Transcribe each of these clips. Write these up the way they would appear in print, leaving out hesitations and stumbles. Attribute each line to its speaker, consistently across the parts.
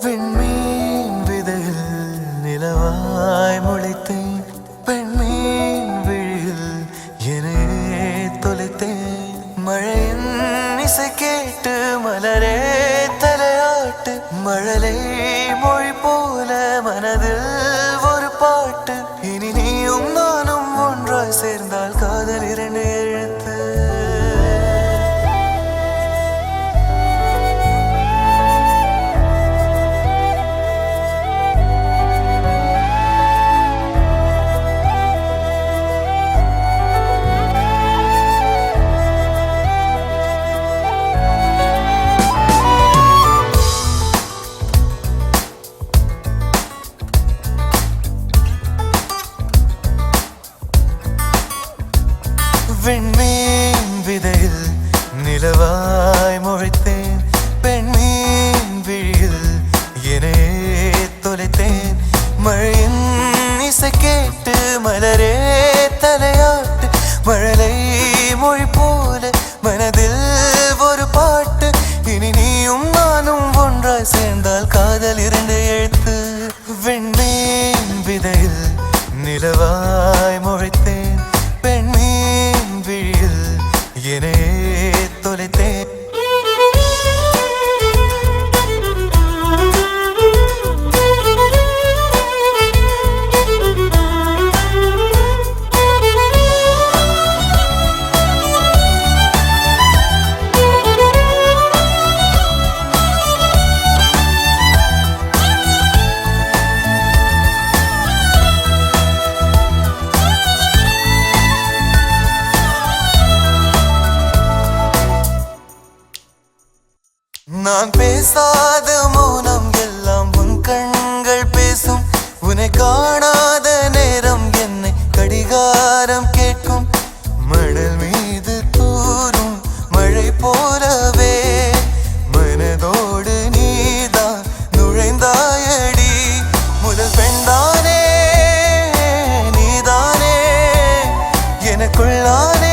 Speaker 1: விண்மீன் விதையில் நிலவாய் முளைத்தேன். பெண்மீன் விழியில் என்னையே தொலைத்தேன். மழையின் இசை கேட்டு மலரே தலையாட்டு. மழலை மொழி போல மனதில் ஒரு பாட்டு. இனி நீயும் நானும் ஒன்றாய் சேர்ந்தால் காதல் இரண்டு எழுத்து. விண்மீன் விதையில் நிலவாய் முளைத்தேன். பெண்மீன் விழியில் என்னையே தொலைத்தேன். மழையின் இசை கேட்டு மலரே தலையாட்டு. மழலை மொழி போல மனதில் ஒரு பாட்டு. இனி நீயும் நானும் ஒன்றாய் சேர்ந்தால் காதல் இரண்டு எழுத்து. விண்மீன் விதையில் நிலவாய் முளைத்தேன். பெண்மீன் விழியில் என்னையே தொலைத்தேன். நான் பேசாத மௌனம் எல்லாம் உன் கண்கள் பேசும். உன்னை காணாத நேரம் என்னை கடிகாரம் கேட்கும். மணல் மீது தூரும் மழை போலவே மனதோடு நீதான் நுழைந்தாயடி. முதல் பெண்தானே நீதானே எனக்குள்ளானே.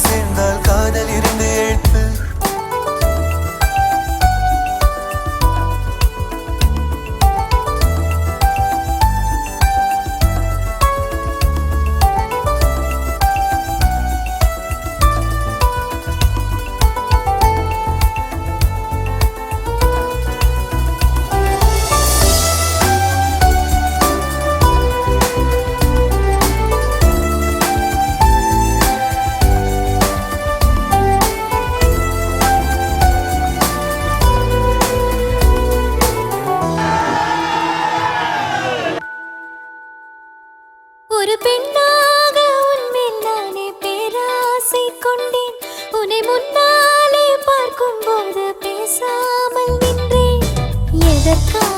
Speaker 1: சேர்ந்தால் காதல் இரண்டு எழுத்து.
Speaker 2: ஒரு பெண்ணாக உன்மேல் நானே பேராசை கொண்டேன். உன்னை முன்னாலே பார்க்கும் போது பேசாமல் நின்றேன். எதற்காக